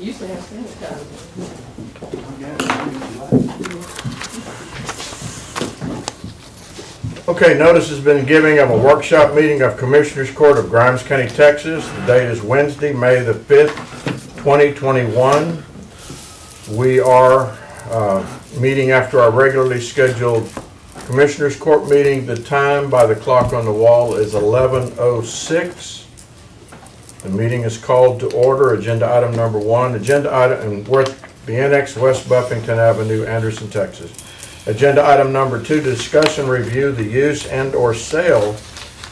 used to have sanitizer. Okay, notice has been given of a workshop meeting of Commissioners Court of Grimes County, Texas. The date is Wednesday, May the 5th, 2021. We are meeting after our regularly scheduled Commissioners Court meeting. The time by the clock on the wall is 11:06. The meeting is called to order. Agenda item number 1, agenda item and the Annex, West Buffington Avenue, Anderson, Texas. Agenda item number 2, discuss and review the use and or sale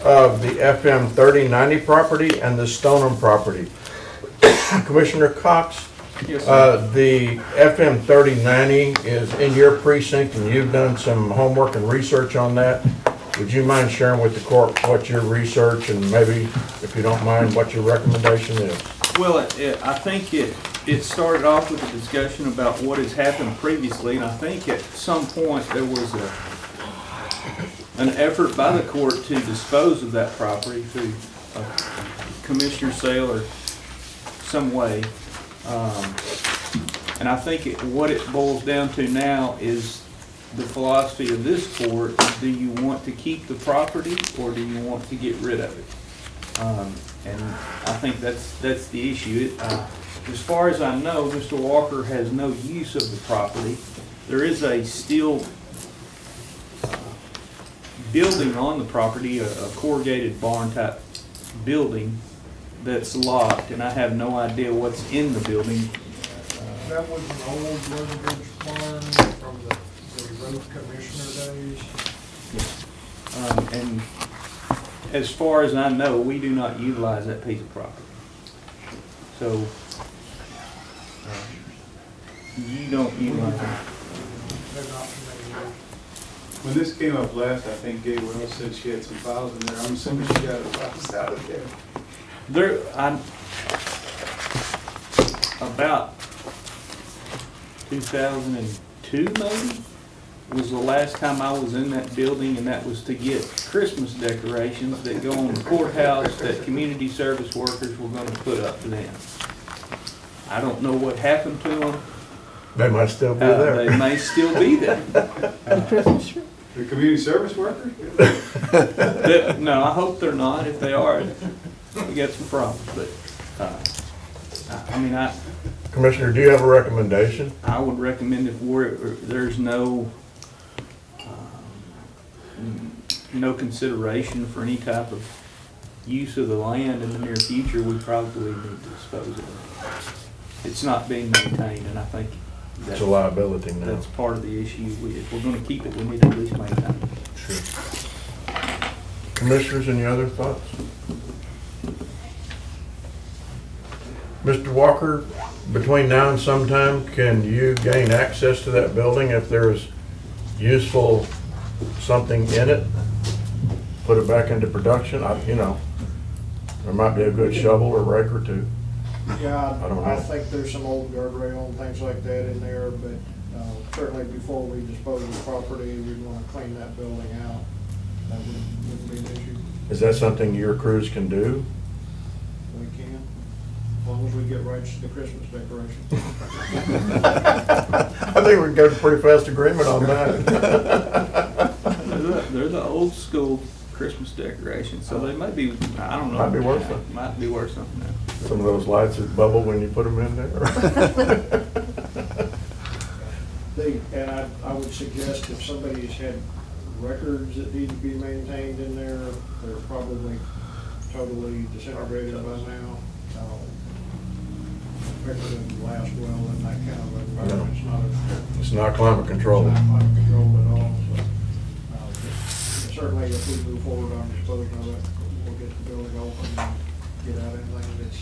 of the FM 3090 property and the Stoneham property. Commissioner Cox, yes, sir. The FM 3090 is in your precinct and you've done some homework and research on that. Would you mind sharing with the court what your research and maybe, if you don't mind, what your recommendation is? Well, I think it started off with a discussion about what has happened previously, and I think at some point there was an effort by the court to dispose of that property through a commissioner sale or some way. And I think what it boils down to now is the philosophy of this court. Do you want to keep the property or do you want to get rid of it? And I think that's the issue. As far as I know, Mr. Walker has no use of the property. There is a steel building on the property, a corrugated barn type building that's locked, and I have no idea what's in the building. That was an old residential barn from the road commissioner days. And as far as I know, we do not utilize that piece of property. So you don't utilize it. They're not for many years. When this came up last, I think Gabe Wells said she had some files in there. I'm assuming she got the files out of there. About 2002 maybe was the last time I was in that building, and that was to get Christmas decorations that go on the courthouse that community service workers were going to put up then. I don't know what happened to them. They might still be there. They may still be there. The community service workers? No, I hope they're not. If they are, we got some problems. But I mean, Commissioner, do you have a recommendation? I would recommend if there's no consideration for any type of use of the land in the near future, we probably need to dispose of it. It's not being maintained, and I think It's a liability now. that's part of the issue. If we're going to keep it, we need to at least maintain it. Sure. Commissioners, any other thoughts? Mr. Walker, between now and sometime, can you gain access to that building if there's useful something in it? Put it back into production? You know, there might be a good shovel or rake or two. Yeah, I don't know. I think there's some old guardrail and things like that in there, but certainly before we dispose of the property, we'd want to clean that building out. That wouldn't be an issue. Is that something your crews can do? We can, as long as we get rights to the Christmas decorations. I think we can get a pretty fast agreement on that. They're the old school Christmas decorations, so they might be, I don't know. Might be worth something. Might be worth something now. Some of those lights that bubble when you put them in there. And I would suggest if somebody's had records that need to be maintained in there, they're probably totally disintegrated by now. Record of last well in that kind of environment. It's not climate controlled. It's not climate controlled at all. So, certainly if we move forward on disposing of it, we'll get the building open and get out anything that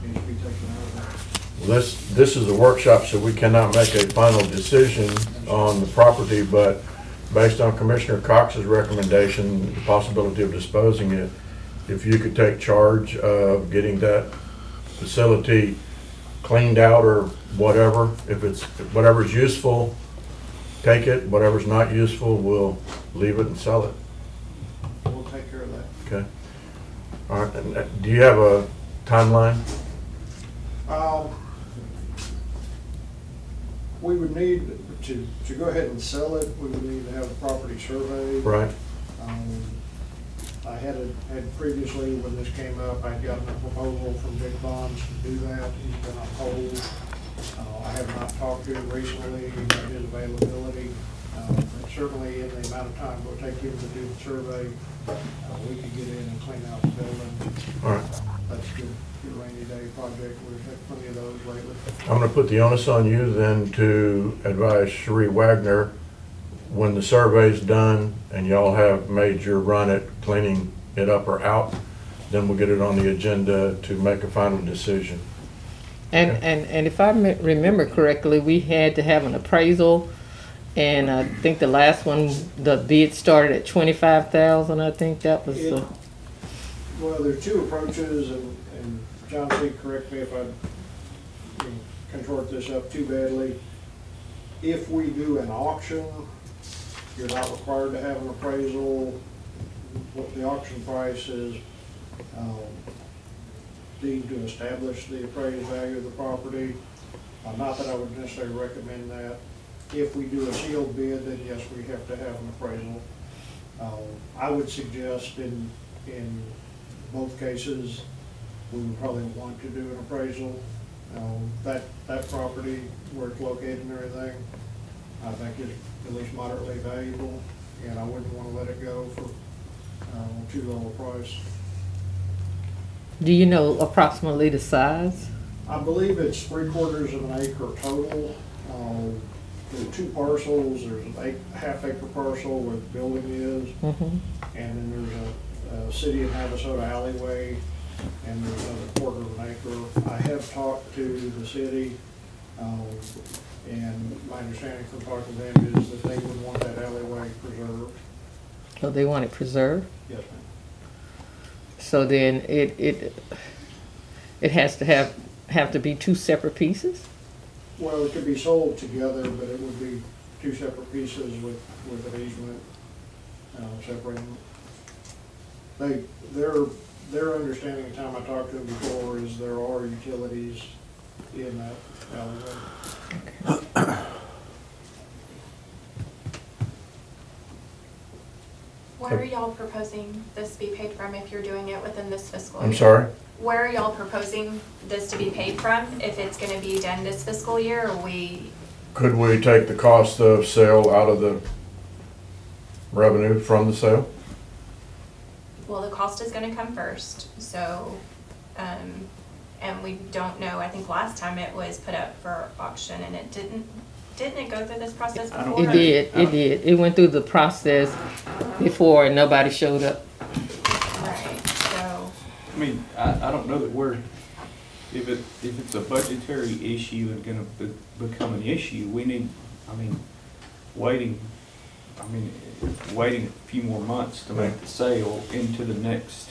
needs to be taken out of there. Well, this is a workshop, so we cannot make a final decision on the property, but based on Commissioner Cox's recommendation, the possibility of disposing it, if you could take charge of getting that facility cleaned out or whatever, if whatever's useful, take it, whatever's not useful, we'll leave it and sell it. We'll take care of that. Okay. All right, and do you have a timeline? We would need to go ahead and sell it, we would need to have the property surveyed. Right? I had previously, when this came up, I'd gotten a proposal from Dick Bonds to do that. He's been on hold. I have not talked to him recently about his availability. But certainly in the amount of time it will take him to do the survey, we could get in and clean out the building. All right. That's a good rainy day project. We've had plenty of those lately. I'm gonna put the onus on you then to advise Cherie Wagner, when the survey's done and y'all have made your run at cleaning it up or out, then we'll get it on the agenda to make a final decision. And if I remember correctly, we had to have an appraisal, and I think the last one, the bid started at 25,000. I think that was the. Well, there are two approaches, and John C., correct me if I contort this up too badly. If we do an auction, you're not required to have an appraisal. What the auction price is deemed to establish the appraised value of the property. Not that I would necessarily recommend that. If we do a sealed bid, then yes, we have to have an appraisal. I would suggest in both cases, we would probably want to do an appraisal. That property, where it's located and everything, I think is at least moderately valuable, and I wouldn't want to let it go for too low a price. Do you know approximately the size? I believe it's 3/4 of an acre total. There are two parcels. There's a half-acre parcel where the building is, Mm-hmm. and then there's a City of Navasota alleyway, and there's another 1/4 of an acre. I have talked to the city, and my understanding from talking to them is that they would want that alleyway preserved. So they want it preserved. Yes, ma'am. So then it has to have to be two separate pieces. Well, it could be sold together, but it would be two separate pieces with an easement separating them. Their understanding at the time I talked to them before is there are utilities in that alleyway. Where are y'all proposing this to be paid from if you're doing it within this fiscal year? I'm sorry? Where are y'all proposing this to be paid from? If it's gonna be done this fiscal year, or Could we take the cost of sale out of the revenue from the sale? well, the cost is gonna come first, so, and we don't know, I think last time it was put up for auction and it didn't it go through this process I don't before? It did. It went through the process before and nobody showed up. Right, so, I mean, I don't know that we're, if it's a budgetary issue and gonna become an issue, we need, waiting a few more months to make the sale into the next.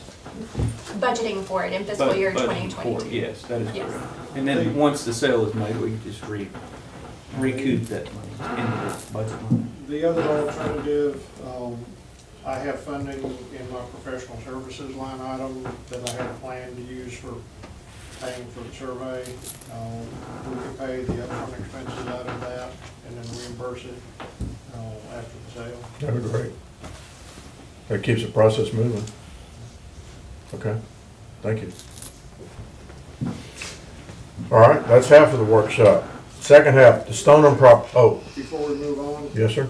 budgeting for it in fiscal year budgeting for it, 2022. Yes, that is Yes. correct. And then once the sale is made, we can just recoup that money into the budget money. The other alternative, I have funding in my professional services line item that I had planned to use for paying for the survey. We could pay the upfront expenses out of that and then reimburse it after the sale. That'd be great. That keeps the process moving. Okay, thank you. All right, that's half of the workshop. Second half, the Stoneham Before we move on, yes, sir?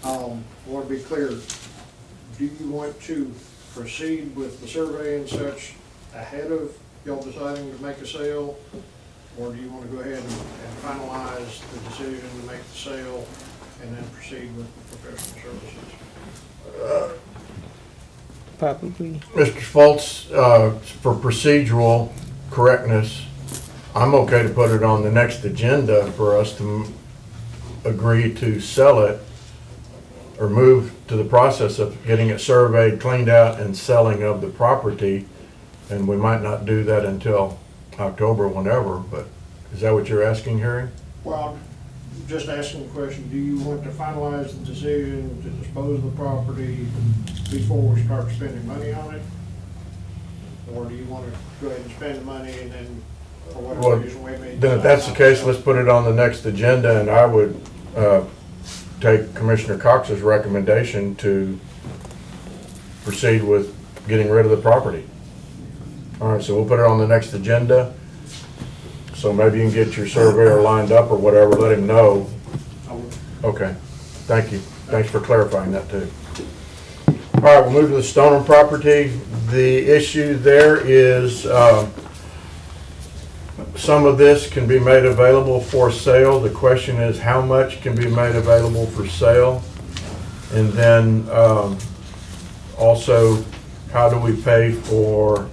I want to be clear. Do you want to proceed with the survey and such ahead of y'all deciding to make a sale? Or do you want to go ahead and finalize the decision to make the sale and then proceed with the professional services? Probably. Mr. Fultz, for procedural correctness, I'm okay to put it on the next agenda for us to agree to sell it or move to the process of getting it surveyed, cleaned out, and selling of the property. And we might not do that until October, whenever, but is that what you're asking, Harry? Well, just asking the question, do you want to finalize the decision to dispose of the property before we start spending money on it? Or do you want to go ahead and spend the money and then for Well, whatever reason we may. then if that's the case, let's put it on the next agenda, and I would take Commissioner Cox's recommendation to proceed with getting rid of the property. All right, so we'll put it on the next agenda. So maybe you can get your surveyor lined up or whatever, let him know. I would- Okay, thank you. Thanks for clarifying that too. All right, we'll move to the Stoneham property. The issue there is some of this can be made available for sale. The question is how much can be made available for sale? And then also, how do we pay for,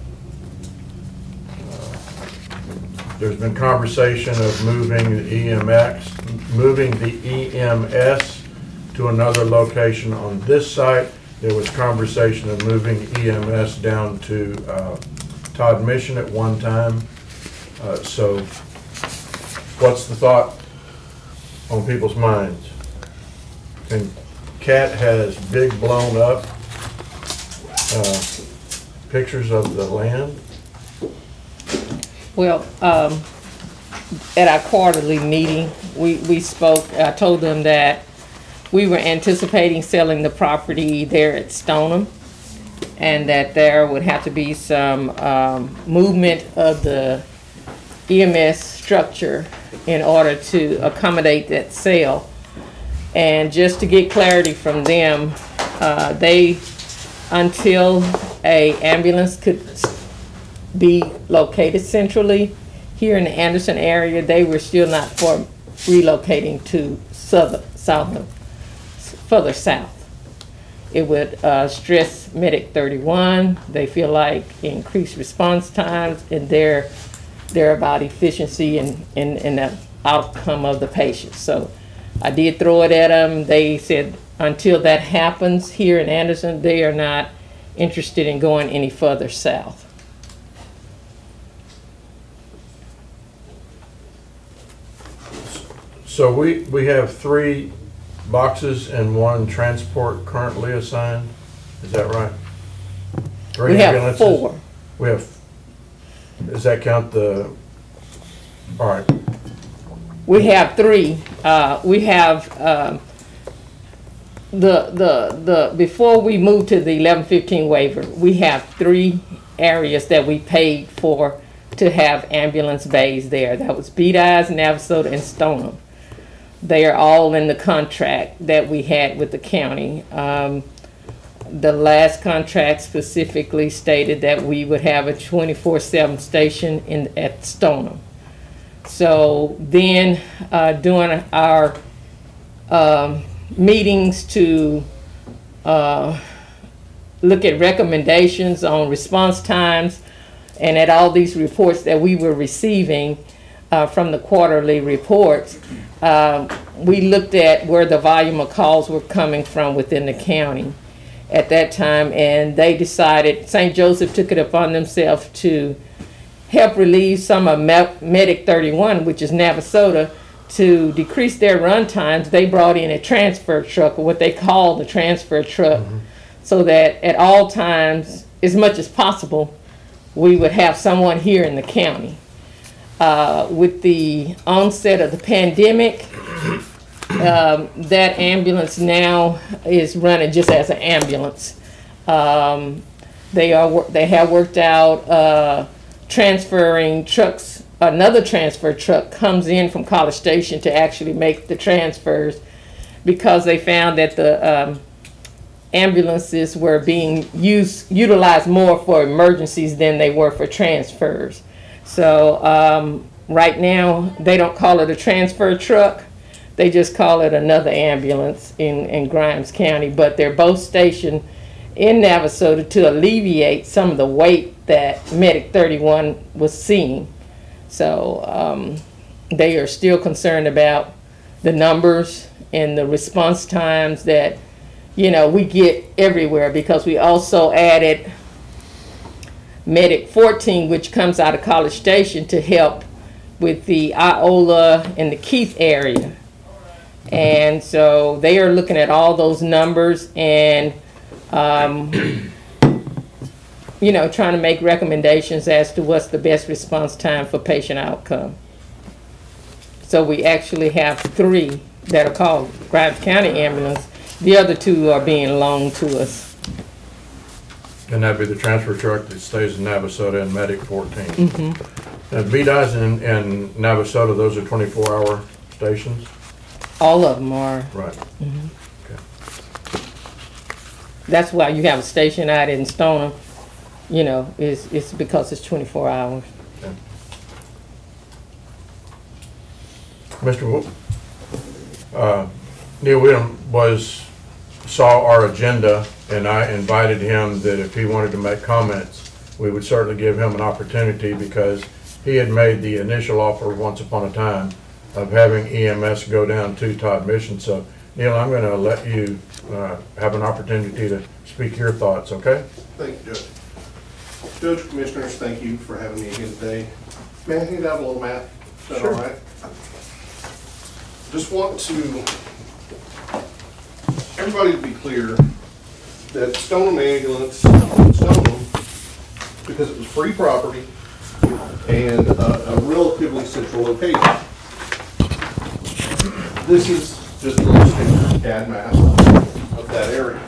there's been conversation of moving the EMS to another location on this site. There was conversation of moving EMS down to Todd Mission at one time. So what's the thought on people's minds? And Cat has big blown up pictures of the land. Well, at our quarterly meeting, we spoke, I told them that we were anticipating selling the property there at Stoneham, and that there would have to be some movement of the EMS structure in order to accommodate that sale. And just to get clarity from them, until a ambulance could be located centrally here in the Anderson area, they were still not for relocating to further south. It would stress Medic 31. They feel like increased response times and they're about efficiency and the outcome of the patient. So I did throw it at them. They said until that happens here in Anderson, they are not interested in going any further south. So we have 3 boxes and 1 transport currently assigned, is that right? 3 We have ambulances? 4. We have, does that count the, all right, We have 3. We have before we moved to the 1115 waiver, we have 3 areas that we paid for to have ambulance bays there. That was Beat Eyes, Navasota, and Stoneham. They are all in the contract that we had with the county. The last contract specifically stated that we would have a 24/7 station at Stoneham. So then during our meetings to look at recommendations on response times and at all these reports that we were receiving from the quarterly reports, we looked at where the volume of calls were coming from within the county at that time, and they decided, St. Joseph took it upon themselves to help relieve some of Medic 31, which is Navasota, to decrease their run times. They brought in a transfer truck, or what they call the transfer truck, so that at all times, as much as possible, we would have someone here in the county. With the onset of the pandemic, that ambulance now is running just as an ambulance. They have worked out transferring trucks. Another transfer truck comes in from College Station to actually make the transfers, because they found that the ambulances were being utilized more for emergencies than they were for transfers. So right now, they don't call it a transfer truck. They just call it another ambulance in Grimes County. But they're both stationed in Navasota to alleviate some of the weight that Medic 31 was seeing. So they are still concerned about the numbers and the response times that, you know, we get everywhere, because we also added Medic 14, which comes out of College Station to help with the Iola and the Keith area. And so they are looking at all those numbers, and you know, trying to make recommendations as to what's the best response time for patient outcome. So we actually have 3 that are called Grimes County Ambulance. The other 2 are being loaned to us. And that'd be the transfer truck that stays in Navasota and Medic 14. Now, VDOT's in Navasota, those are 24-hour stations? All of them are. Right. Okay. That's why you have a station out in Stoneham, you know, it's because it's 24 hours. Okay. Mr. Neil William saw our agenda, and I invited him that if he wanted to make comments, we would certainly give him an opportunity, because he had made the initial offer once upon a time of having EMS go down to Todd Mission. So, Neil, I'm going to let you have an opportunity to speak your thoughts, okay? Thank you, Judge. Judge, Commissioners, thank you for having me again today. May I hand out a little map? Is that all right? Just want to, everybody to be clear that Stoneham Ambulance, Stoneham, because it was free property and a relatively central location. This is just a little standard CAD map of that area.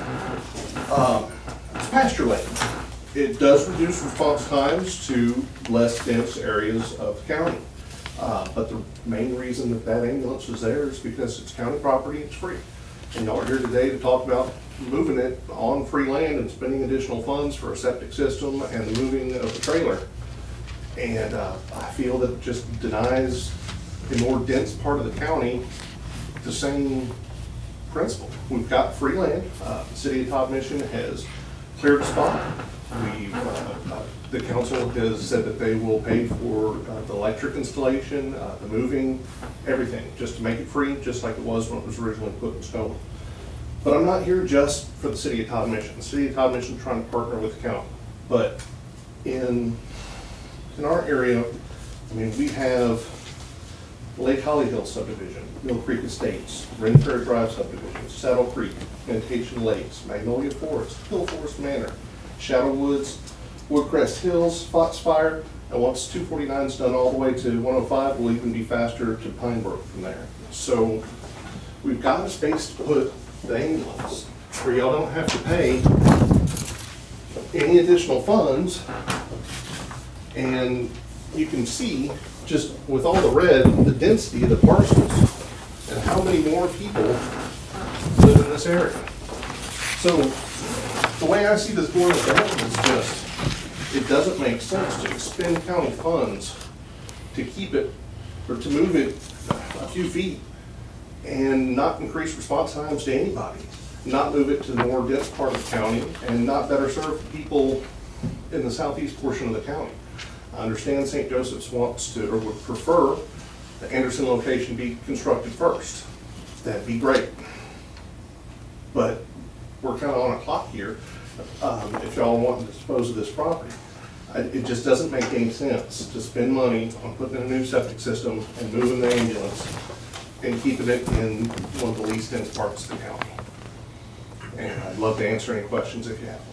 It's pasture land. It does reduce response times to less dense areas of the county. But the main reason that that ambulance is there is because it's county property, it's free. And y'all are here today to talk about moving it on free land and spending additional funds for a septic system and the moving of the trailer. And I feel that it just denies the more dense part of the county the same principle. We've got free land. The city of Todd Mission has cleared a spot. The council has said that they will pay for the electric installation, the moving, everything, just to make it free, just like it was when it was originally put in stone. But I'm not here just for the city of Todd Mission. The city of Todd Mission is trying to partner with the county. But in our area, I mean, we have Lake Holly Hill subdivision, Mill Creek Estates, Ring Prairie Drive subdivision, Saddle Creek, Plantation Lakes, Magnolia Forest, Hill Forest Manor, Shadow Woods, Woodcrest Hills, Foxfire, and once 249 is done all the way to 105, we'll even be faster to Pinebrook from there. So we've got a space to put the ambulance where y'all don't have to pay any additional funds. And you can see, just with all the red, the density of the parcels and how many more people live in this area. So the way I see this boiling down is just, it doesn't make sense to expend county funds to keep it, or to move it a few feet and not increase response times to anybody, not move it to the more dense part of the county, and not better serve the people in the southeast portion of the county. I understand St. Joseph's wants to, or would prefer the Anderson location be constructed first. That'd be great. But we're kind of on a clock here. If y'all want to dispose of this property, it just doesn't make any sense to spend money on putting in a new septic system and moving the ambulance and keeping it in one of the least dense parts of the county. And I'd love to answer any questions if you have them.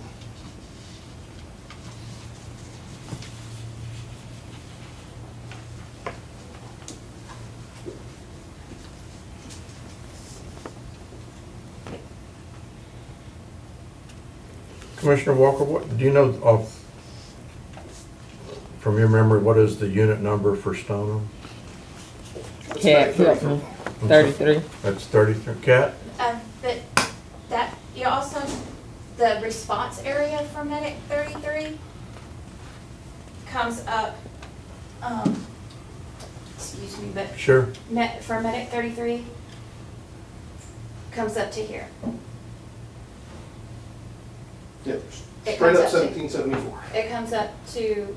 Commissioner Walker, what do you know from your memory, what is the unit number for Stoneham? Cat, help me. 33. That's 33. Cat? But that, you also, the response area for Medic 33 comes up, excuse me, but Sure. for Medic 33 comes up to here. Yep, It straight comes up up to- 1774. It comes up to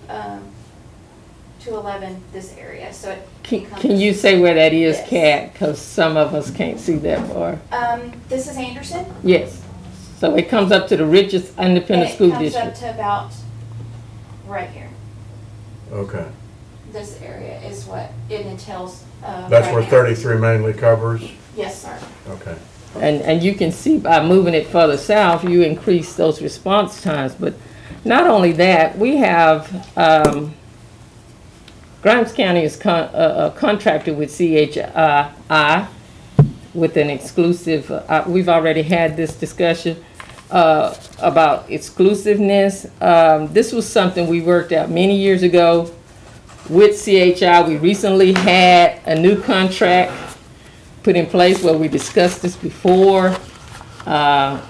211, this area, so it Can becomes- you say where that is, Yes. Kat? Because some of us can't see that far. This is Anderson. Yes. So it comes up to the richest independent school It comes district. up to about right here. Okay. This area is what it entails. That's right where now. 33 mainly covers? Yes, sir. Okay. And you can see by moving it further south, you increase those response times. But Not only that, we have, Grimes County is contracted with CHI with an exclusive, we've already had this discussion about exclusiveness. This was something we worked out many years ago with CHI. We recently had a new contract put in place where we discussed this before.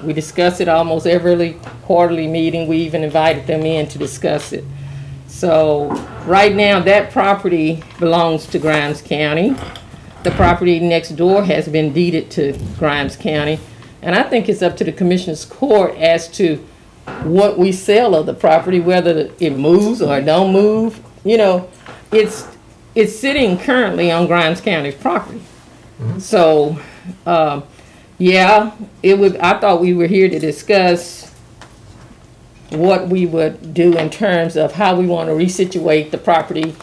We discuss it almost every quarterly meeting. We even invited them in to discuss it. So right now, that property belongs to Grimes County. The property next door has been deeded to Grimes County. And I think it's up to the Commissioner's Court as to what we sell of the property, whether it moves or it don't move. You know, it's sitting currently on Grimes County's property. So, yeah, I thought we were here to discuss what we would do in terms of how we want to resituate the property,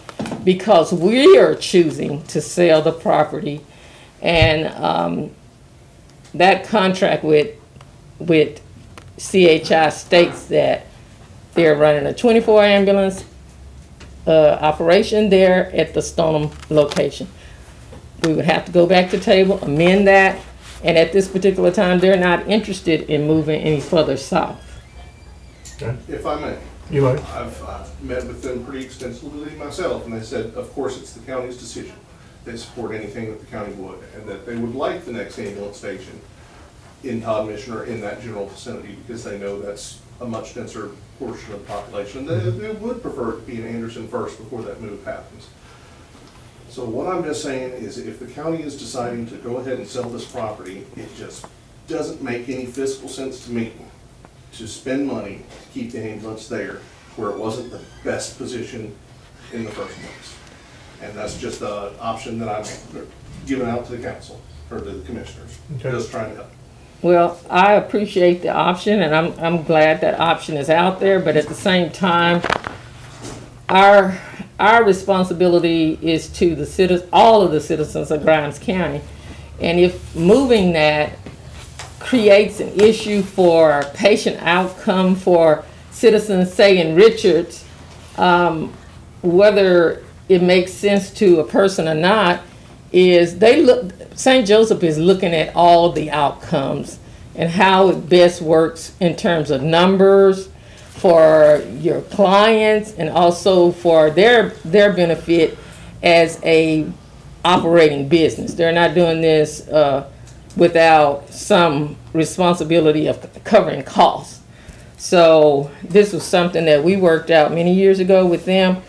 because we are choosing to sell the property. And that contract with CHI states that they're running a 24 ambulance operation there at the Stoneham location. We would have to go back to table, amend that, and at this particular time, they're not interested in moving any further south. If I may. You might. I've met with them pretty extensively myself, and they said, of course, it's the county's decision. They support anything that the county would, and that they would like the next ambulance station in Todd Mission or in that general vicinity, because they know that's a much denser portion of the population. They would prefer it to be in Anderson first before that move happens. So what I'm just saying is, if the county is deciding to go ahead and sell this property, it just doesn't make any fiscal sense to me to spend money to keep the ambulance there where it wasn't the best position in the first place. And that's just an option that I'm giving out to the council, or to the commissioners, just trying to help. Well, I appreciate the option, and I'm glad that option is out there, but at the same time, our responsibility is to the citizens, all of the citizens of Grimes County. And if moving that creates an issue for patient outcome for citizens, say in Richards, whether it makes sense to a person or not, is St. Joseph is looking at all the outcomes and how it best works in terms of numbers for your clients and also for their benefit as a operating business. They're not doing this without some responsibility of covering costs. So this was something that we worked out many years ago with them.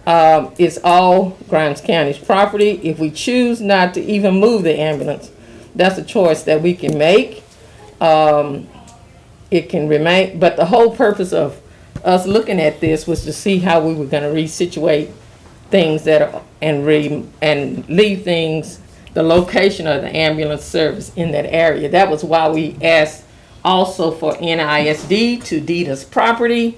It's all Grimes County's property. If we choose not to even move the ambulance, that's a choice that we can make. It can remain, but the whole purpose of us looking at this was to see how we were going to resituate things that are, and leave things, the location of the ambulance service in that area. That was why we asked also for NISD to deed us property,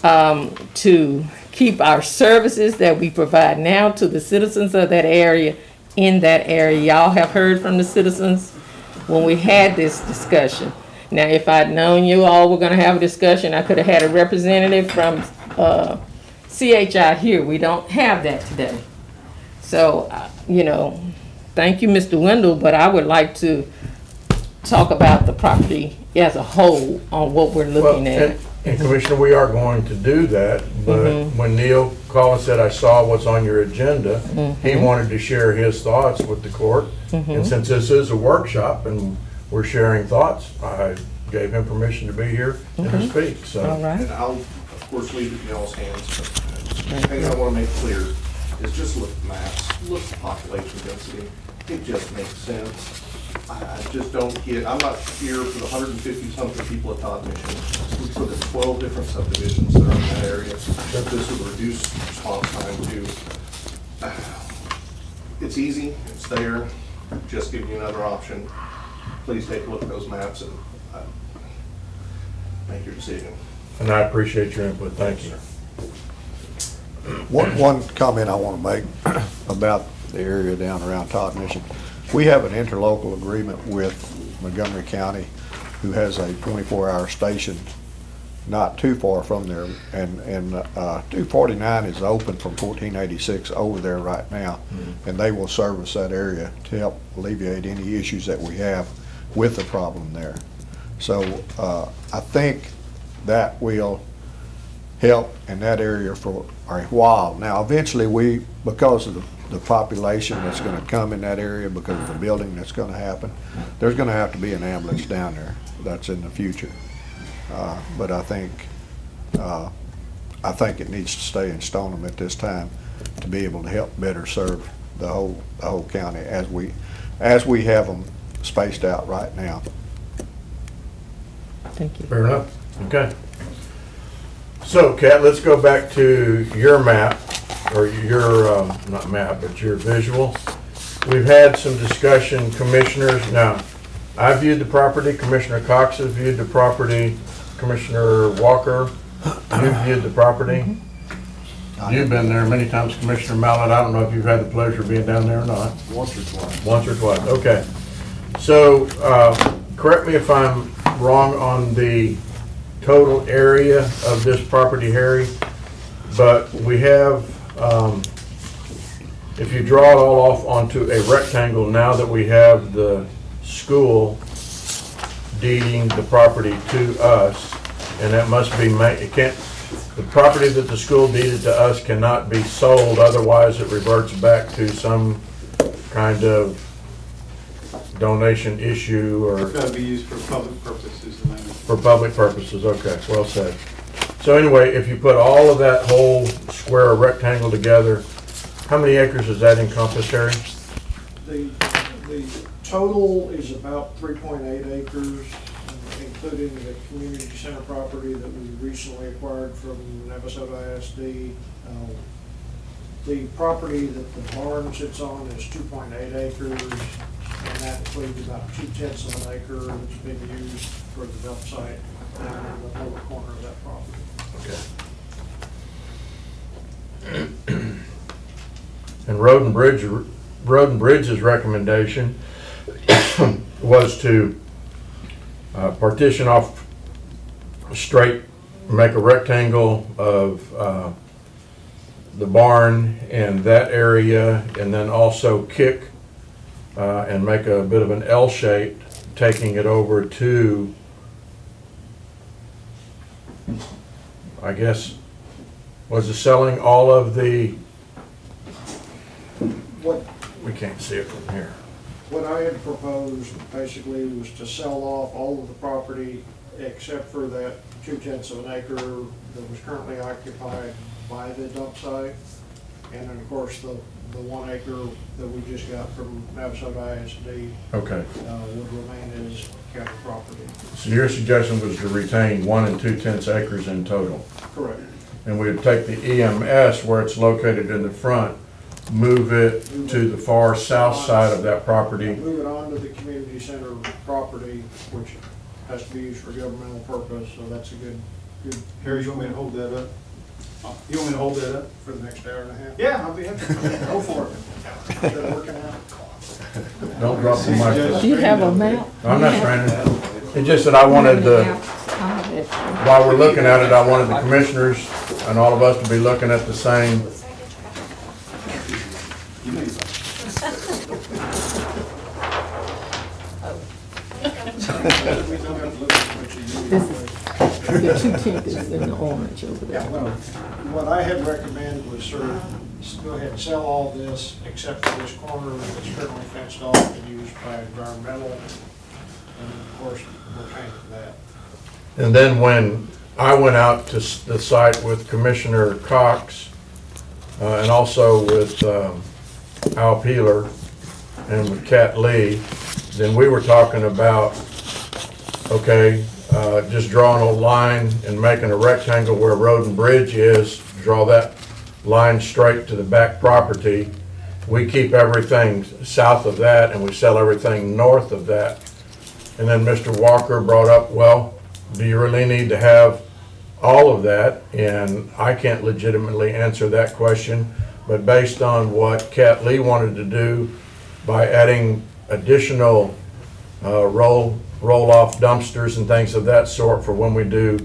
to keep our services that we provide now to the citizens of that area in that area. Y'all have heard from the citizens when we had this discussion. Now, if I'd known you all were going to have a discussion, I could have had a representative from CHI here. We don't have that today. So, you know, thank you, Mr. Wendell, but I would like to talk about the property as a whole on what we're looking at. And Commissioner, we are going to do that, but when Neil called and said, I saw what's on your agenda, he wanted to share his thoughts with the court. And since this is a workshop and we're sharing thoughts, I gave him permission to be here and to speak. So. All right. And I'll, of course, leave it in y'all's hands. But the thing I want to make clear is just look at the maps, look at the population density. It just makes sense. I just don't get, I'm not here for the 150-something people at Todd Mission. We look at 12 different subdivisions that are in that area. This would reduce response time to, it's easy, it's there, just give you another option. Please take a look at those maps and make your decision. And I appreciate your input. Thank you. One comment I want to make about the area down around Todd Mission. We have an interlocal agreement with Montgomery County, who has a 24-hour station not too far from there. And 249 is open from 1486 over there right now, and they will service that area to help alleviate any issues that we have with the problem there. So I think that will help in that area for a while. Now, eventually because of the population that's going to come in that area, because of the building that's going to happen, there's going to have to be an ambulance down there. That's in the future. But I think it needs to stay in Stoneham at this time to be able to help better serve the whole county as we have them spaced out right now. Thank you. Fair enough. Okay. So, Kat, let's go back to your map, or your, not map, but your visual. We've had some discussion, commissioners. Now, I viewed the property, Commissioner Cox has viewed the property, Commissioner Walker, you've viewed the property. You've been there many times, Commissioner Mallett. I don't know if you've had the pleasure of being down there or not. Once or twice. Once or twice, okay. So, correct me if I'm wrong on the total area of this property, Harry, but we have, if you draw it all off onto a rectangle, now that we have the school deeding the property to us, and that must be the property that the school deeded to us cannot be sold, otherwise it reverts back to some kind of donation issue, or It's got to be used for public purposes. for public purposes. Okay, well said. So anyway, if you put all of that whole square or rectangle together, how many acres does that encompass, Harry? The total is about 3.8 acres, including the community center property that we recently acquired from Navasota ISD. The property that the barn sits on is 2.8 acres, and that includes about 2/10 of an acre that's being used for the dump site down in the lower corner of that property. Okay. And Road and Bridge's recommendation was to partition off straight, make a rectangle of the barn and that area, and then also kick and make a bit of an L shape, taking it over to, I guess, was it selling all of the, we can't see it from here. What I had proposed basically was to sell off all of the property except for that 2/10 of an acre that was currently occupied by the dump site. And then of course the 1 acre that we just got from Navasota ISD Okay. would remain as county property. So your suggestion was to retain 1 2/10 acres in total? Correct. And we would take the EMS where it's located in the front, move it to the far south side of that property. Move it on to the community center property, which has to be used for governmental purpose, so that's a good Harry, you want me to hold that up? You want me to hold that up? for the next hour and a half. Yeah, I'll be happy. Go for it. Is that working out? Don't drop the mic. Do you have a map? I'm not trying to, it's just that I wanted the, while we're looking at it, I wanted the commissioners and all of us to be looking at the same. The 2/10 is in the orange over there. What I had recommended was sort of go ahead and sell all this except for this corner that's currently fenced off and used by environmental, and of course, we're paying for that. And then when I went out to the site with Commissioner Cox and also with Al Peeler and with Kat Lee, then we were talking about, okay, just drawing a line and making a rectangle where Road and Bridge is, draw that line straight to the back property. We keep everything south of that and we sell everything north of that. And then Mr. Walker brought up, well, do you really need to have all of that? And I can't legitimately answer that question, but based on what Kat Lee wanted to do by adding additional roll-off dumpsters and things of that sort for when we do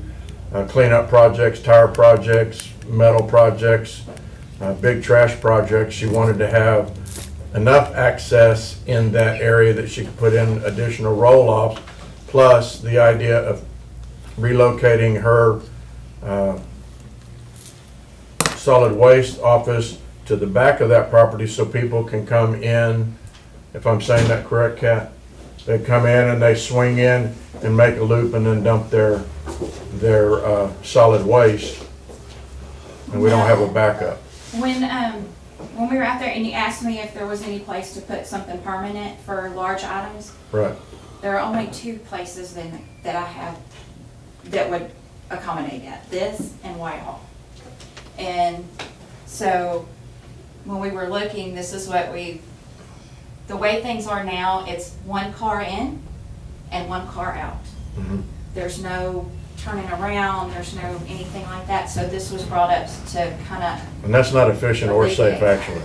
cleanup projects, tire projects, metal projects, big trash projects. She wanted to have enough access in that area that she could put in additional roll-offs, plus the idea of relocating her solid waste office to the back of that property so people can come in, if I'm saying that correct, Kat? They come in and they swing in and make a loop and then dump their solid waste, and we don't have a backup. When we were out there and you asked me if there was any place to put something permanent for large items, Right. there are only two places then that I have that would accommodate that, this and Whitehall. And so when we were looking, this is what the way things are now, it's one car in and one car out. Mhm. There's no turning around, there's no anything like that, so this was brought up to kind of, And that's not efficient or safe, actually.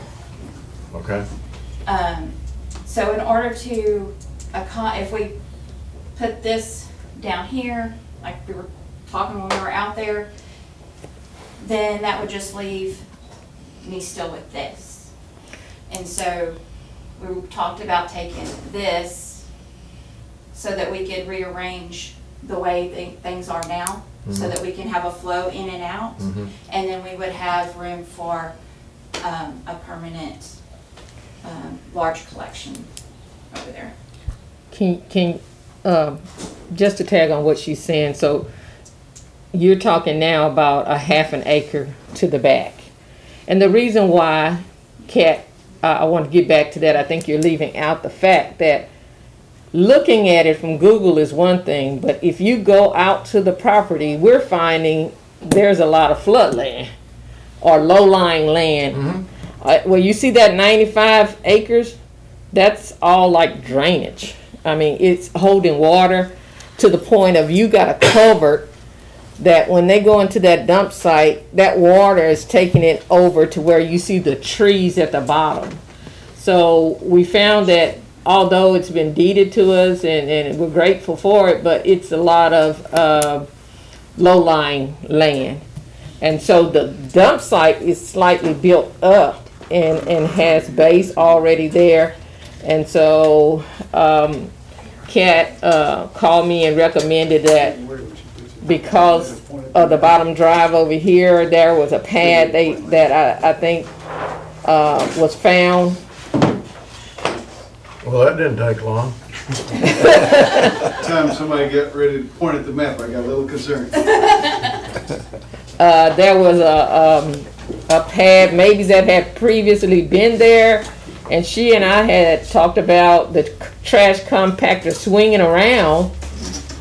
Okay? so in order to, if we put this down here, like we were talking when we were out there, then that would just leave me still with this. And so we talked about taking this so that we could rearrange the way things are now, so that we can have a flow in and out. Mhm. And then we would have room for a permanent large collection over there. Just to tag on what she's saying, so you're talking now about a half an acre to the back. And the reason why, Kat, I want to get back to that, I think you're leaving out the fact that looking at it from Google is one thing, but if you go out to the property, we're finding there's a lot of floodland or low-lying land. Well, you see that 95 acres? That's all like drainage. I mean, it's holding water to the point of you got a culvert that when they go into that dump site, that water is taking it over to where you see the trees at the bottom. So we found that although it's been deeded to us and we're grateful for it, but it's a lot of low-lying land. And so the dump site is slightly built up and has base already there. And so Kat called me and recommended that because of the bottom drive over here, there was a pad that I think was found. Well, that didn't take long. Time somebody got ready to point at the map, I got a little concerned. There was a pad maybe that had previously been there, and she and I had talked about the trash compactor swinging around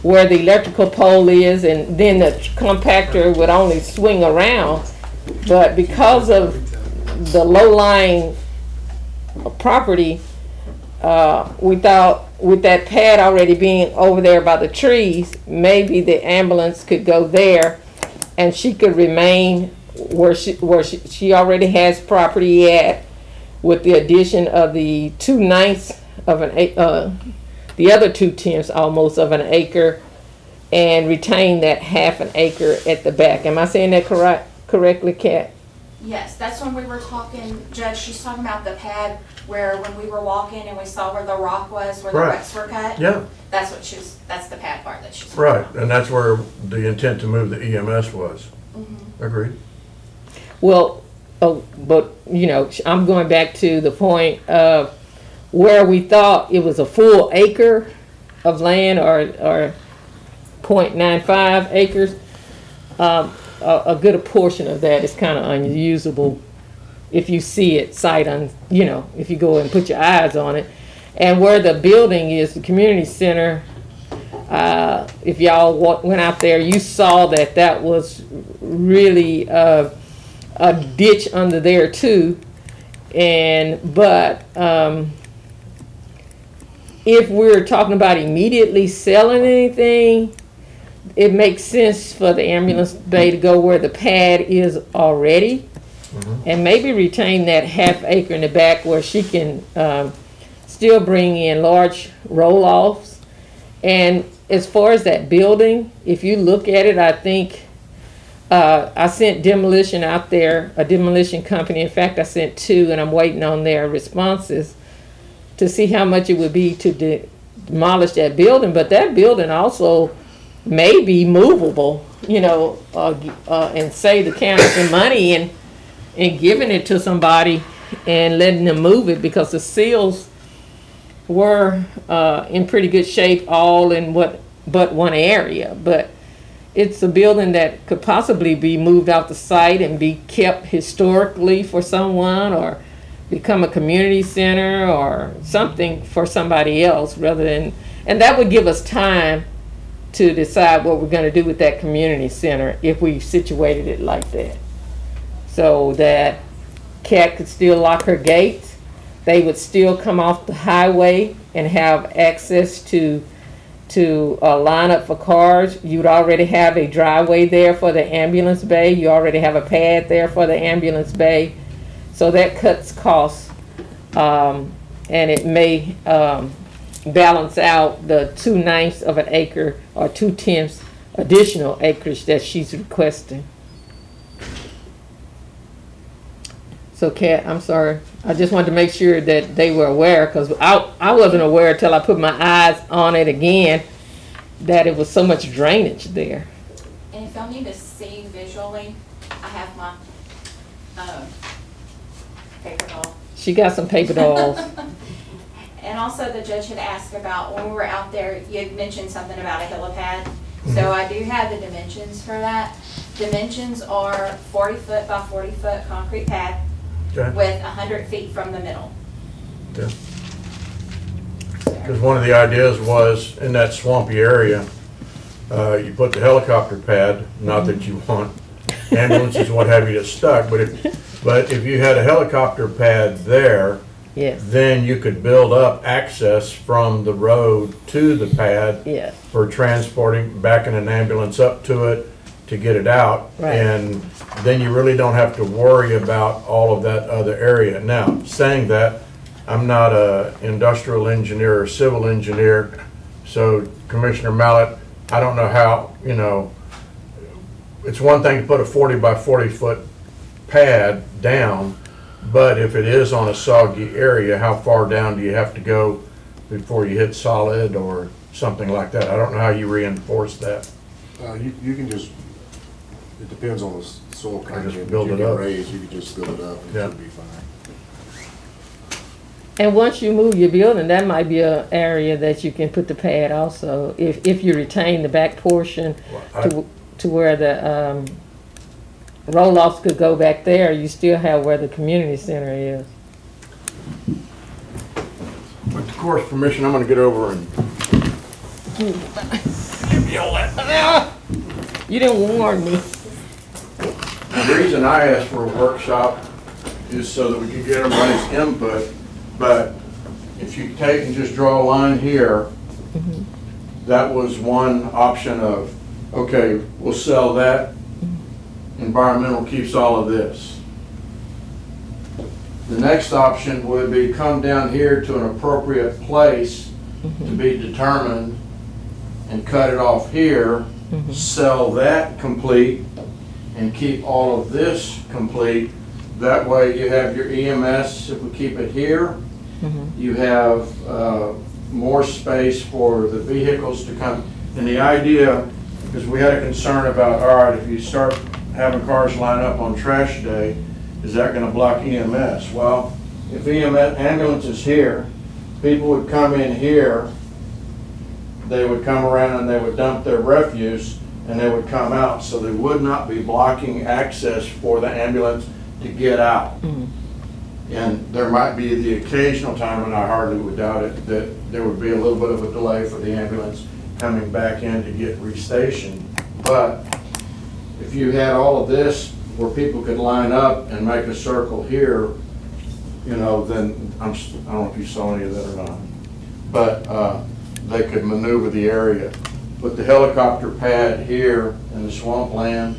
where the electrical pole is, and then the compactor would only swing around. But because of the low-lying property, we thought with that pad already being over there by the trees, maybe the ambulance could go there and she could remain where she already has property at, with the addition of the 2/9 of the other 2/10 almost of an acre, and retain that half an acre at the back. Am I saying that correctly, Kat? Yes, that's when we were talking, Judge, she's talking about the pad where when we were walking and we saw where the rock was, where the Right. wrecks were cut. Yeah, That's the pad part that she's. right, and that's where the intent to move the EMS was. Agreed. Well, but you know, I'm going back to the point of where we thought it was a full acre of land or 0.95 acres. A good portion of that is kind of unusable if you see it sight on, if you go and put your eyes on it. And where the building is, the community center, if y'all went out there, you saw that was really a ditch under there too. But if we're talking about immediately selling anything, it makes sense for the ambulance bay to go where the pad is already, and maybe retain that half acre in the back where she can still bring in large roll-offs. And as far as that building, if you look at it, I think I sent demolition out there, a demolition company. In fact, I sent 2, and I'm waiting on their responses to see how much it would be to demolish that building. But that building also may be movable, you know, and save the county some money and giving it to somebody and letting them move it, because the seals were in pretty good shape all in but one area. But it's a building that could possibly be moved off the site and be kept historically for someone, or become a community center or something for somebody else, rather than, and that would give us time to decide what we're going to do with that community center if we situated it like that. So that Cat could still lock her gates, they would still come off the highway and have access to line up for cars. You'd already have a driveway there for the ambulance bay. You already have a pad there for the ambulance bay. So that cuts costs, and it may balance out the 2/9 of an acre or 2/10 additional acreage that she's requesting. So Kat, I'm sorry. I just wanted to make sure that they were aware, because I wasn't aware until I put my eyes on it again that it was so much drainage there. And if y'all need to see visually, I have my paper doll. She got some paper dolls. And also the judge had asked about, when we were out there, you had mentioned something about a helipad. So I do have the dimensions for that. Dimensions are 40 foot by 40 foot concrete pad. Okay. With 100 feet from the middle. Because one of the ideas was, in that swampy area, you put the helicopter pad, not that you want ambulances, what have you, to stuck, but if you had a helicopter pad there, Yes. then you could build up access from the road to the pad Yes. for transporting, backing an ambulance up to it to get it out. Right. And then you really don't have to worry about all of that other area. Now, saying that, I'm not a industrial engineer or civil engineer, so Commissioner Mallett, I don't know how, you know, it's one thing to put a 40 by 40 foot pad down, but if it is on a soggy area, how far down do you have to go before you hit solid or something like that? I don't know how you reinforce that. You can just, it depends on the soil content. just build it up. You can just build it up and Yeah. it should be fine. And once you move your building, that might be an area that you can put the pad also, if you retain the back portion to where the roll-offs could go back there. You still have where the community center is. With the court's permission, I'm gonna get over and give you all that. You didn't warn me. The reason I asked for a workshop is so that we could get everybody's input, but if you take and just draw a line here, that was one option of, okay, we'll sell that, environmental keeps all of this. The next option would be come down here to an appropriate place to be determined and cut it off here, sell that complete, and keep all of this complete. That way you have your EMS, if we keep it here, you have more space for the vehicles to come. And the idea, because we had a concern about, all right, if you start having cars line up on trash day, is that going to block EMS? Well, if EMS ambulance is here, people would come in here, they would come around and they would dump their refuse and they would come out, so they would not be blocking access for the ambulance to get out. And there might be the occasional time, and I hardly would doubt it, that there would be a little bit of a delay for the ambulance coming back in to get restationed. But if you had all of this where people could line up and make a circle here, you know, then I don't know if you saw any of that or not, but they could maneuver the area. Put the helicopter pad here in the swampland,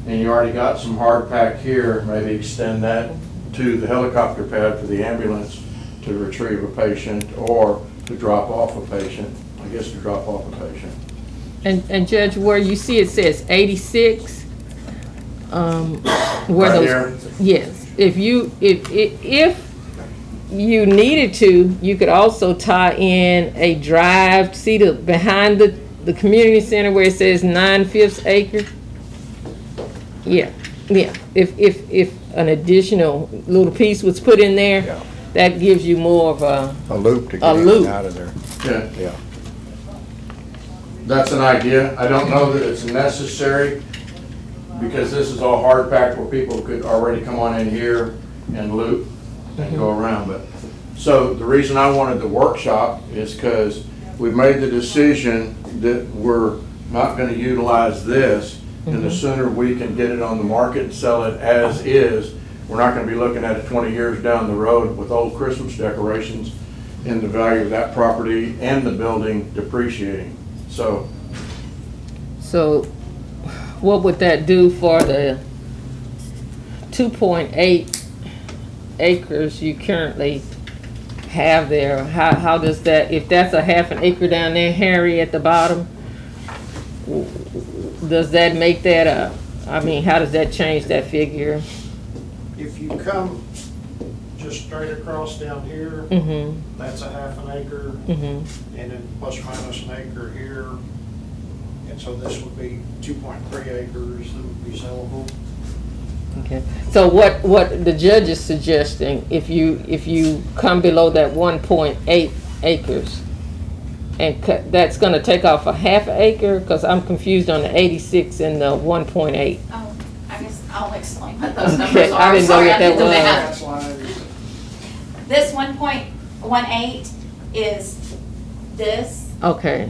and you already got some hard pack here, maybe extend that to the helicopter pad for the ambulance to retrieve a patient or to drop off a patient, I guess to drop off a patient. And Judge, where you see it says 86, where Right those, here? yes, if you needed to, you could also tie in a drive, see behind the community center where it says 9/5 acre? Yeah, if an additional little piece was put in there, Yeah. that gives you more of a, A loop to A get in loop. and out of there. Yeah. Yeah. That's an idea. I don't know that it's necessary, because this is all hard packed where people could already come on in here and loop and go around. But so the reason I wanted the workshop is because we've made the decision that we're not gonna utilize this, and the sooner we can get it on the market and sell it as is, we're not gonna be looking at it 20 years down the road with old Christmas decorations and the value of that property and the building depreciating. So so what would that do for the 2.8 acres you currently have there? How does that, if that's a half an acre down there, Harry, at the bottom, does that make that how does that change that figure? If you come just straight across down here, Mm-hmm, that's a half an acre, mm-hmm. and then plus or minus an acre here. And so this would be 2.3 acres that would be sellable. Okay, so what the judge is suggesting, if you come below that 1.8 acres, and that's gonna take off a half acre, because I'm confused on the 86 and the 1.8. Oh, I guess I'll explain what those Okay, numbers are. I didn't know Sorry, what I that did the was. math. That's why This 1.18 is this, Okay,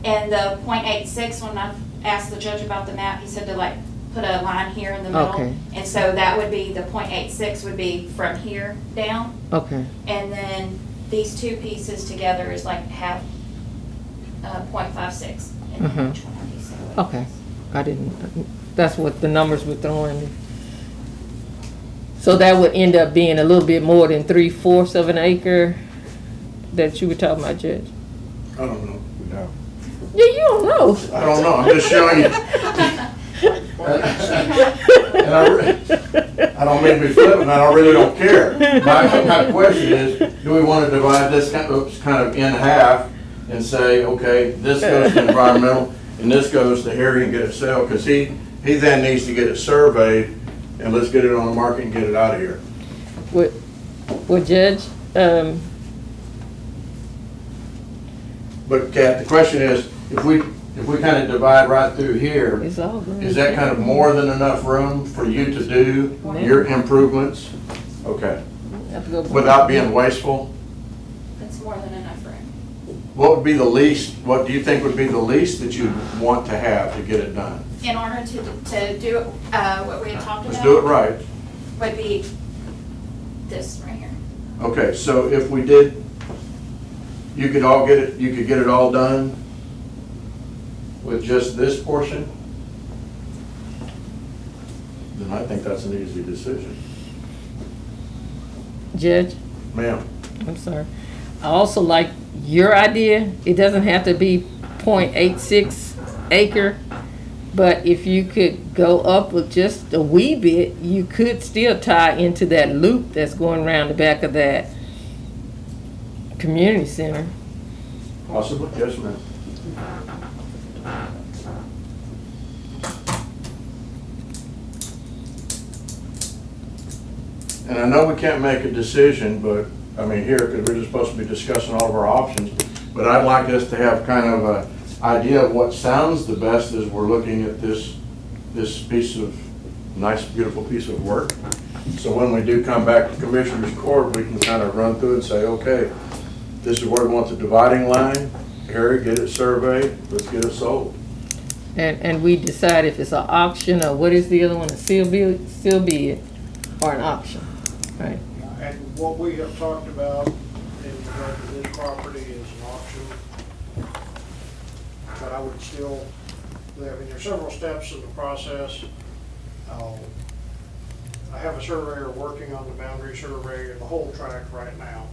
and the 0.86, when I asked the judge about the map, he said to like put a line here in the middle. Okay. And so that would be, the 0.86 would be from here down, okay, and then these two pieces together is like half, 0.56. And then Mhm. each one of these. okay. I didn't, that's what the numbers were throwing me. So that would end up being a little bit more than 3/4 of an acre that you were talking about, Judge? I don't know. No. Yeah, you don't know. I don't know. I'm just showing you. And I don't mean to be flippant, I really don't care. My question is, do we want to divide this kind of in half and say, okay, this goes to environmental and this goes to Harry and get it sold? Because he then needs to get it surveyed, and let's get it on the market and get it out of here. Well, Judge, But Kat, the question is, if we kind of divide right through here, it's all good. is that kind of more than enough room for you to do your improvements? Okay, Have to go- without being wasteful? That's more than enough room. What would be the least, what do you think would be the least that you'd want to have to get it done? In order to do what we had talked about. Let's do it right. Would be this right here. Okay, so if we did, you could get it all done with just this portion? Then I think that's an easy decision. Judge, Ma'am? I'm sorry. I also like your idea. It doesn't have to be 0.86 acre, but if you could go up with just a wee bit, you could still tie into that loop that's going around the back of that community center. Possibly, yes, ma'am. And I know we can't make a decision, but, I mean, here, because we're just supposed to be discussing all of our options, but I'd like us to have kind of an idea of what sounds the best as we're looking at this piece of, nice, beautiful piece of work. So when we do come back to Commissioner's Court, we can kind of run through and say, okay, this is where we want the dividing line. Harry, get it surveyed, let's get it sold. And we decide if it's an auction or what is the other one, a seal bid, or an auction, right? And what we have talked about in regard to this property is an auction. But I would still, I mean, there's several steps in the process. I have a surveyor working on the boundary survey of the whole tract right now.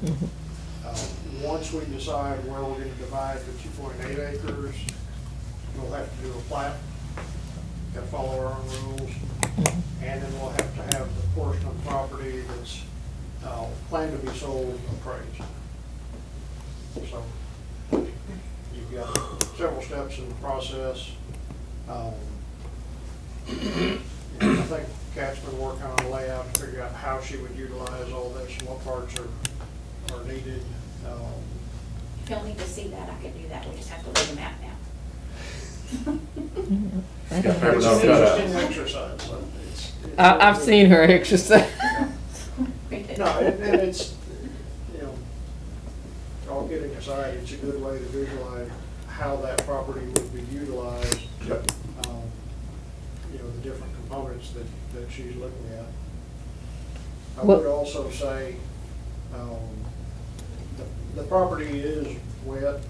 Once we decide where we're going to divide the 2.8 acres, we'll have to do a plat. Got to follow our own rules. And then we'll have to have the portion of property that's planned to be sold appraised. So you've got several steps in the process. I think Kat's been working on a layout to figure out how she would utilize all this, and what parts are needed. If you'll need to see that, I can do that. We just have to leave the map now. It's an interesting exercise. So I've seen her exercise. No, and it's, you know, all kidding aside, it's a good way to visualize how that property would be utilized. Yep. You know, the different components that she's looking at. I Well- would also say, the property is wet.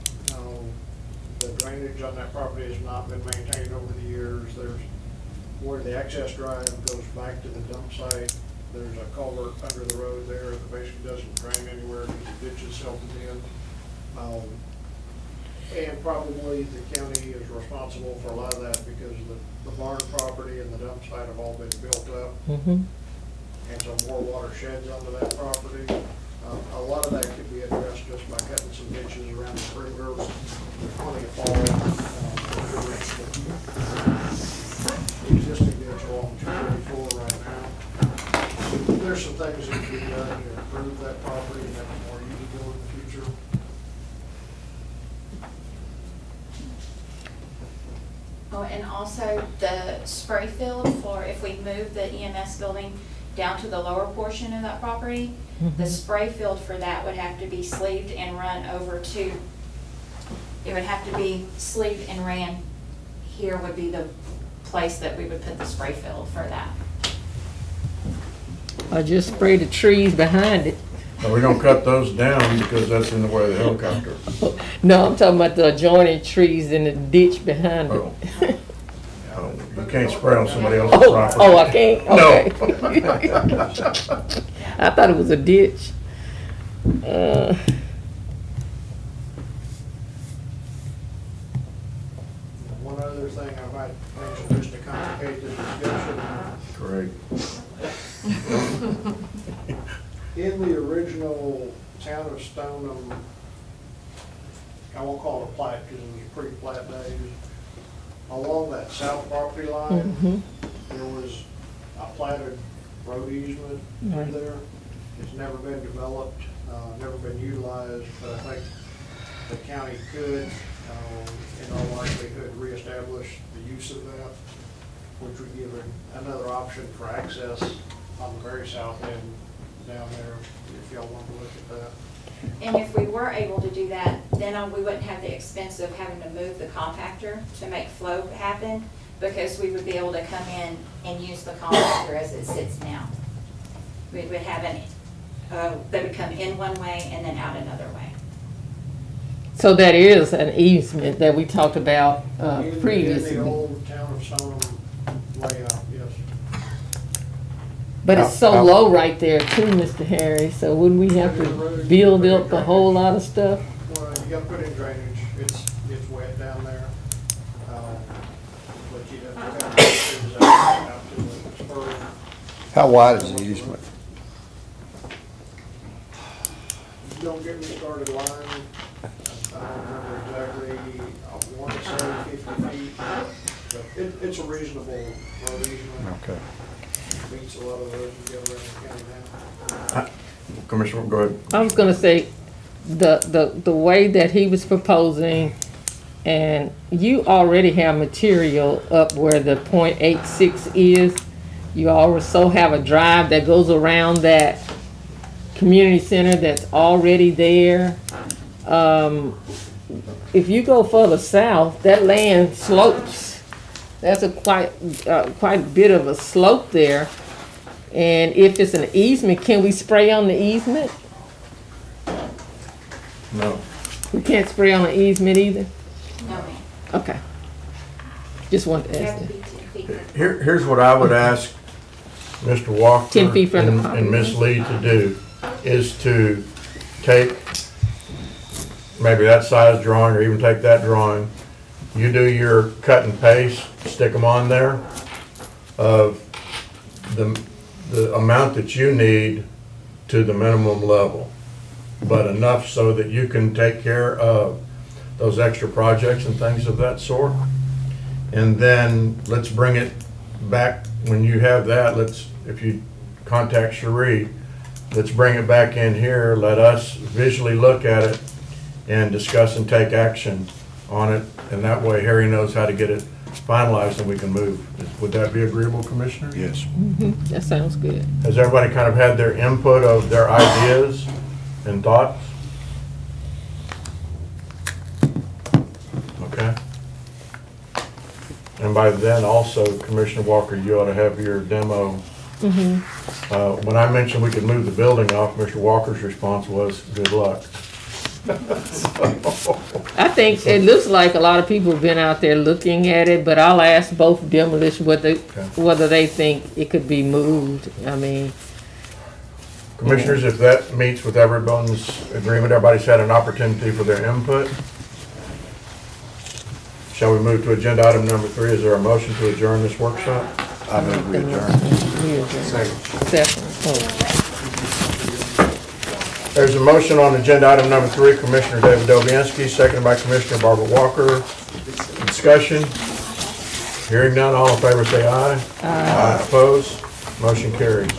The drainage on that property has not been maintained over the years. There's, where the access drive goes back to the dump site, there's a culvert under the road there that basically doesn't drain anywhere, it ditches itself in. And probably the county is responsible for a lot of that because the barn property and the dump site have all been built up. Mhm. And so more water sheds onto that property. A lot of that could be addressed just by cutting some ditches around the perimeter. There's plenty of fall. Existing ditch along 234 right now. There's some things that can be done to improve that property and make it more usable in the future. Oh, and also the spray field for if we move the EMS building down to the lower portion of that property, the spray field for that would have to be sleeved and run over to, it would have to be sleeved and ran. Here would be the place that we would put the spray field for that. Or just spray the trees behind it. Are we gonna cut those down because that's in the way of the helicopter? No, I'm talking about the adjoining trees in the ditch behind Oh. it. Oh, you can't spray on somebody else's Oh, property. oh, I can't? No. Okay. I thought it was a ditch. One other thing I might mention just to complicate the discussion. Great. In the original town of Stoneham, I won't call it a plat because it was pre-plat days, along that south property line, Mhm. there was a platted road easement Right. through there. It's never been developed, never been utilized, but I think the county could, in all likelihood, reestablish the use of that, which would give another option for access on the very south end down there, if y'all want to look at that. And if we were able to do that, then we wouldn't have the expense of having to move the compactor to make flow happen, because we would be able to come in and use the compactor as it sits now. We would have they would come in one way and then out another way. So that is an easement that we talked about In previously. the old town of Stoneham layout, yes. But it's so low right there too, Mr. Harry, so wouldn't we have to build up a whole lot of stuff? Well, you gotta put in drainage, it's wet down there. But you'd have to kind of things out to the spur. How wide is the easement? Don't get me started lying. I don't remember exactly, I want to say 50 feet. But it's a reasonable road easement, Okay. meets a lot of those you get around the county now. Commissioner, go ahead. I was gonna say, the way that he was proposing, and you already have material up where the .86 is. You also have a drive that goes around that community center that's already there. If you go further south, that land slopes. That's a quite a bit of a slope there. And if it's an easement, can we spray on the easement? No. We can't spray on the easement either? No, ma'am. Okay. Just wanted to You ask have to that. be 10 feet. Here's what I would ask Mr. Walker 10 feet from the property and Ms. Lee to do, is to take maybe that size drawing, or even take that drawing. You do your cut and paste, stick them on there of the amount that you need to the minimum level, but enough so that you can take care of those extra projects and things of that sort. And then let's bring it back, when you have that, if you contact Cherie, let's bring it back in here, let us visually look at it and discuss and take action on it, and that way Harry knows how to get it finalized and we can move. Would that be agreeable, Commissioner? Yes. That sounds good. Has everybody kind of had their input of their ideas and thoughts? Okay. And by then also, Commissioner Walker, you ought to have your demo. When I mentioned we could move the building off, Mr. Walker's response was, good luck. I think it looks like a lot of people have been out there looking at it, but I'll ask both demolition whether they think it could be moved. I mean, Commissioners, if that meets with everyone's agreement, everybody's had an opportunity for their input. Shall we move to agenda item number 3? Is there a motion to adjourn this workshop? I move we adjourn. Second. Oh. There's a motion on agenda item number 3, Commissioner David Dobianski, seconded by Commissioner Barbara Walker. Discussion? Hearing none, all in favor say aye. Aye. Opposed? Motion carries.